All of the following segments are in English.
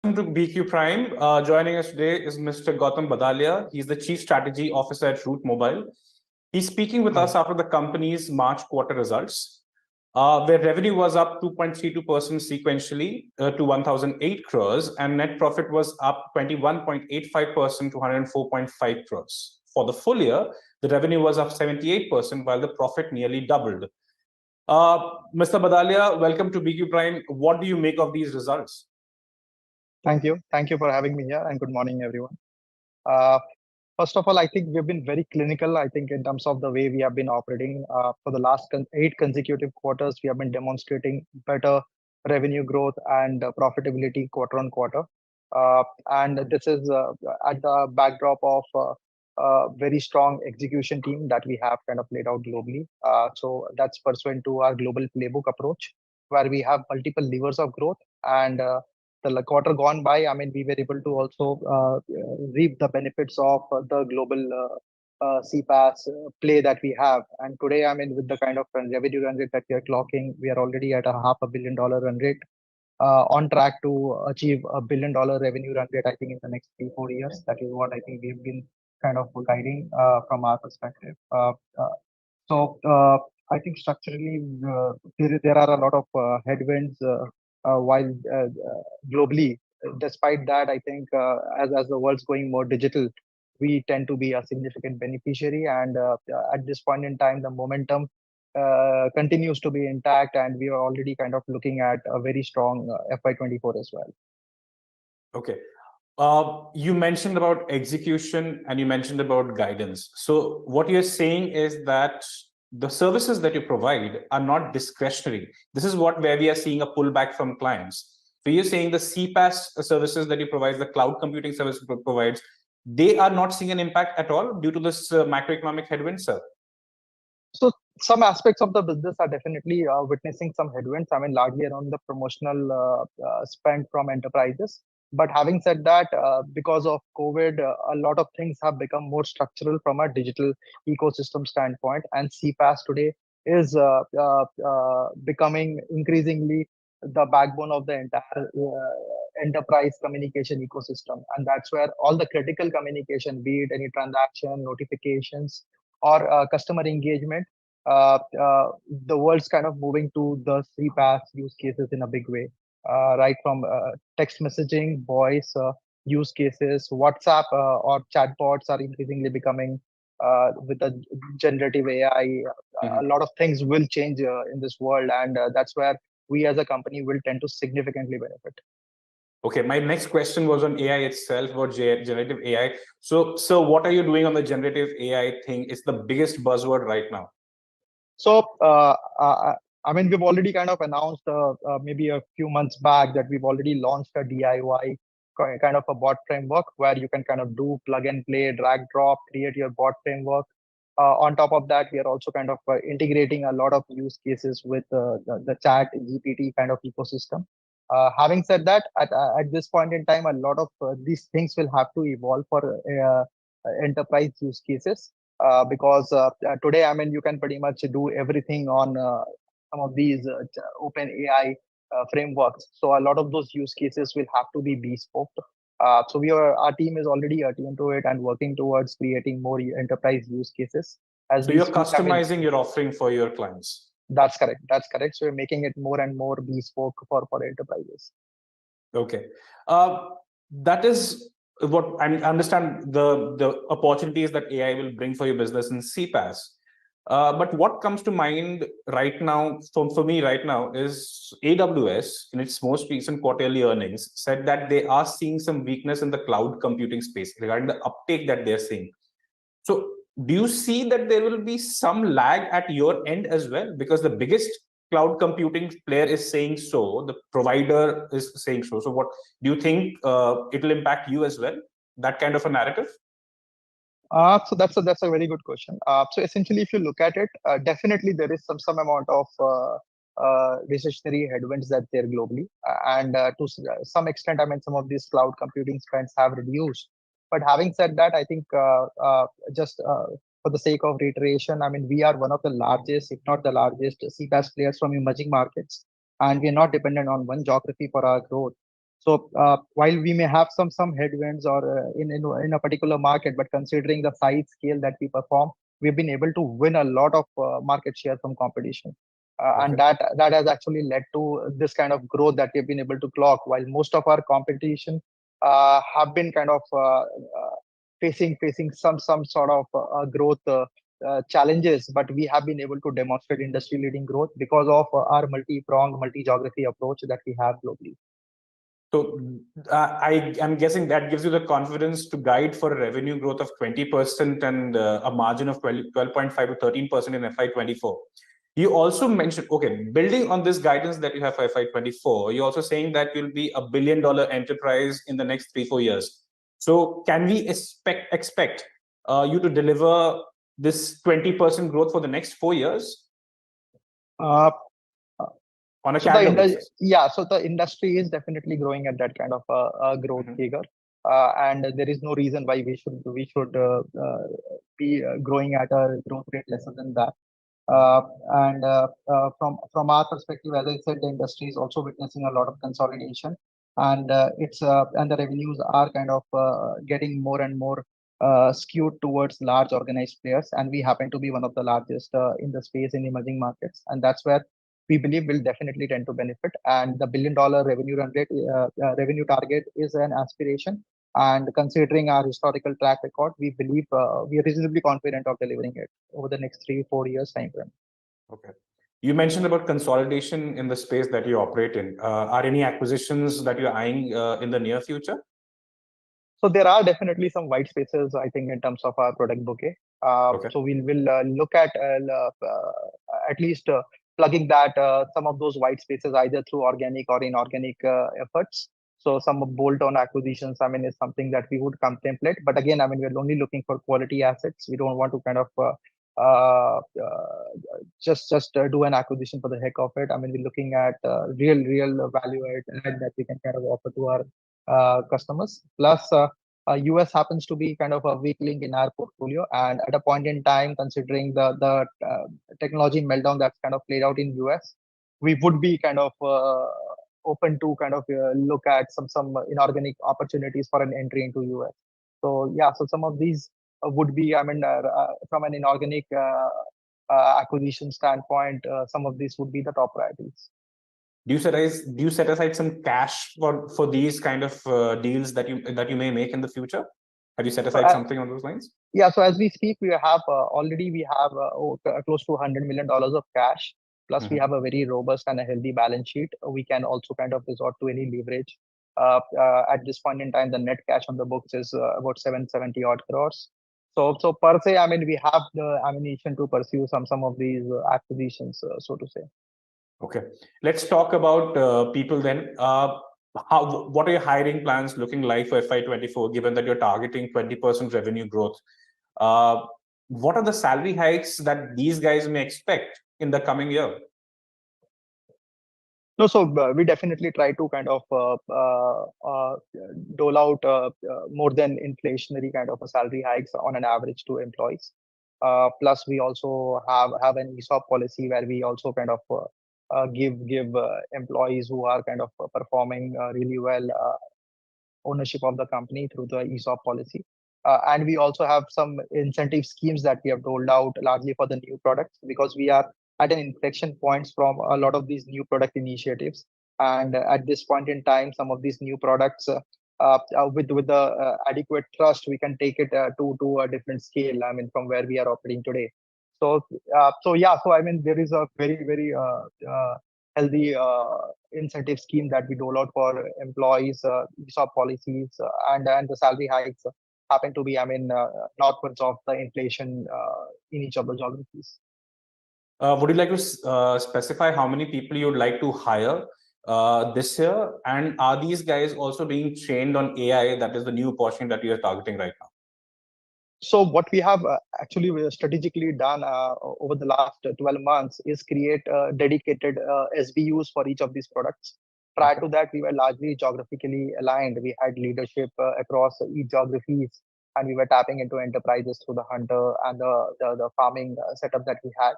Welcome to BQ Prime. Joining us today is Mr. Gautam Badalia. He's the Chief Strategy Officer at Route Mobile. He's speaking with us after the company's March quarter results, where revenue was up 2.32% sequentially to 1,008 crores, and net profit was up 21.85% to 104.5 crores. For the full year, the revenue was up 78%, while the profit nearly doubled. Mr. Badalia, welcome to BQ Prime. What do you make of these results? Thank you. Thank you for having me here, and good morning, everyone. First of all, I think we've been very clinical, I think, in terms of the way we have been operating. For the last 8 consecutive quarters, we have been demonstrating better revenue growth and profitability quarter on quarter. And this is at the backdrop of a very strong execution team that we have kind of laid out globally. So that's pursuant to our global playbook approach, where we have multiple levers of growth. And the quarter gone by, I mean, we were able to also reap the benefits of the global CPaaS play that we have. And today, I mean, with the kind of revenue run rate that we are clocking, we are already at a $500 million run rate, on track to achieve $1 billion revenue run rate, I think, in the next 3-4 years. That is what I think we've been kind of guiding from our perspective. So I think structurally, there are a lot of headwinds while globally. Despite that, I think as the world's going more digital, we tend to be a significant beneficiary. And at this point in time, the momentum continues to be intact, and we are already kind of looking at a very strong FY24 as well. Okay. You mentioned about execution and you mentioned about guidance. So what you're saying is that the services that you provide are not discretionary. This is where we are seeing a pullback from clients. So you're saying the CPaaS services that you provide, the cloud computing service provides, they are not seeing an impact at all due to this macroeconomic headwinds, sir? So some aspects of the business are definitely witnessing some headwinds. I mean, largely around the promotional spend from enterprises. But having said that, because of COVID, a lot of things have become more structural from a digital ecosystem standpoint. And CPaaS today is becoming increasingly the backbone of the entire enterprise communication ecosystem. And that's where all the critical communication, be it any transaction, notifications, or customer engagement, the world's kind of moving to the CPaaS use cases in a big way. Right from text messaging, voice use cases, WhatsApp or chatbots are increasingly becoming with the generative AI. A lot of things will change in this world, and that's where we as a company will tend to significantly benefit. Okay, my next question was on AI itself, or generative AI. So what are you doing on the generative AI thing? It's the biggest buzzword right now. So I mean, we've already kind of announced maybe a few months back that we've already launched a DIY kind of a bot framework where you can kind of do plug and play, drag, drop, create your bot framework. On top of that, we are also kind of integrating a lot of use cases with the chat GPT kind of ecosystem. Having said that, at this point in time, a lot of these things will have to evolve for enterprise use cases. Because today, I mean, you can pretty much do everything on some of these open AI frameworks. So a lot of those use cases will have to be bespoke. So our team is already attuned to it and working towards creating more enterprise use cases. So you're customizing your offering for your clients. That's correct. That's correct. So we're making it more and more bespoke for enterprises. Okay. That is what I understand, the opportunities that AI will bring for your business in CPaaS. But what comes to mind right now, for me right now, is AWS in its most recent quarterly earnings said that they are seeing some weakness in the cloud computing space regarding the uptake that they're seeing. So do you see that there will be some lag at your end as well? Because the biggest cloud computing player is saying so, the provider is saying so. So what do you think it will impact you as well? That kind of a narrative? So that's a very good question. So essentially, if you look at it, definitely there is some amount of recessionary headwinds that there globally, and to some extent, I mean, some of these cloud computing spends have reduced. But having said that, I think just for the sake of reiteration, I mean, we are one of the largest, if not the largest, CPaaS players from emerging markets, and we are not dependent on one geography for our growth. So while we may have some headwinds or in a particular market, but considering the size scale that we perform, we've been able to win a lot of market share from competition. And that has actually led to this kind of growth that we've been able to clock, while most of our competition have been kind of facing some sort of growth challenges, but we have been able to demonstrate industry leading growth because of our multi-pronged, multi-geography approach that we have globally. So I am guessing that gives you the confidence to guide for a revenue growth of 20% and a margin of 12.5 to 13% in FY24. You also mentioned, okay, building on this guidance that you have for FY24, you're also saying that you'll be $1 billion enterprise in the next 3-4 years. So can we expect you to deliver this 20% growth for the next 4 years? On a CAGR basis? Yeah, so the industry is definitely growing at that kind of growth figure, and there is no reason why we should be growing at a growth rate lesser than that. From our perspective, as I said, the industry is also witnessing a lot of consolidation, and the revenues are kind of getting more and more skewed towards large organized players, and we happen to be one of the largest in the space in emerging markets, and that's where we believe will definitely tend to benefit. And the $1 billion revenue run rate revenue target is an aspiration. And considering our historical track record, we believe we are reasonably confident of delivering it over the next 3-4 years time frame. Okay. You mentioned about consolidation in the space that you operate in. Are any acquisitions that you're eyeing in the near future? So there are definitely some white spaces, I think, in terms of our product bouquet. So we will look at least plugging that some of those white spaces either through organic or inorganic efforts. So some bolt-on acquisitions, I mean, is something that we would contemplate. But again, I mean, we're only looking for quality assets. We don't want to kind of just do an acquisition for the heck of it. I mean, we're looking at real value add that we can kind of offer to our customers. Plus, US happens to be kind of a weak link in our portfolio, and at a point in time, considering the technology meltdown that's kind of played out in US, we would be kind of open to kind of look at some inorganic opportunities for an entry into US. So yeah, so some of these would be, I mean, from an inorganic acquisition standpoint, some of these would be the top priorities. Do you set aside some cash for these kind of deals that you may make in the future? Have you set aside something on those lines? Yeah, so as we speak, we have already close to $100 million of cash. Plus, we have a very robust and a healthy balance sheet. We can also kind of resort to any leverage. At this point in time, the net cash on the books is about 770 odd crores. So per se, I mean, we have the ammunition to pursue some of these acquisitions, so to say. Okay, let's talk about people then. What are your hiring plans looking like for FY24, given that you're targeting 20% revenue growth? What are the salary hikes that these guys may expect in the coming year? No, so we definitely try to kind of dole out more than inflationary kind of a salary hikes on an average to employees. Plus, we also have an ESOP policy where we also kind of give employees who are kind of performing really well ownership of the company through the ESOP policy. And we also have some incentive schemes that we have rolled out largely for the new products, because we are at an inflection points from a lot of these new product initiatives. And at this point in time, some of these new products with the adequate trust, we can take it to a different scale, I mean, from where we are operating today. So yeah, so I mean, there is a very healthy incentive scheme that we roll out for employees, ESOP policies, and the salary hikes happen to be, I mean, northwards of the inflation in each of the geographies. Would you like to specify how many people you would like to hire this year? And are these guys also being trained on AI? That is the new portion that you are targeting right now. So what we have actually strategically done over the last 12 months is create dedicated SBUs for each of these products. Prior to that, we were largely geographically aligned. We had leadership across each geographies, and we were tapping into enterprises through the hunter and the farming setup that we had.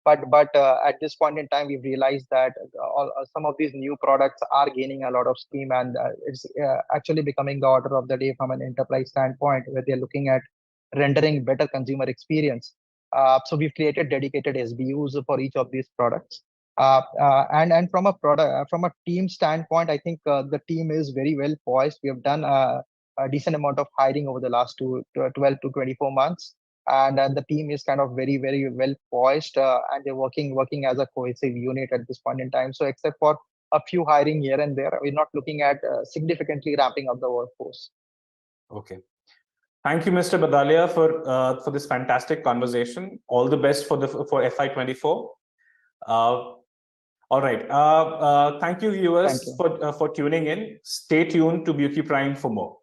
but at this point in time, we've realized that some of these new products are gaining a lot of steam, and it's actually becoming the order of the day from an enterprise standpoint, where they're looking at rendering better consumer experience. So we've created dedicated SBUs for each of these products. And from a team standpoint, I think the team is very well poised. We have done a decent amount of hiring over the last 12 to 24 months. And the team is kind of very well poised, and they're working as a cohesive unit at this point in time. So except for a few hiring here and there, we're not looking at significantly ramping up the workforce. Okay. Thank you, Mr. Badalia, for this fantastic conversation. All the best for FY24. All right. Thank you, viewers, Thank you. for tuning in. Stay tuned to Beauty Prime for more.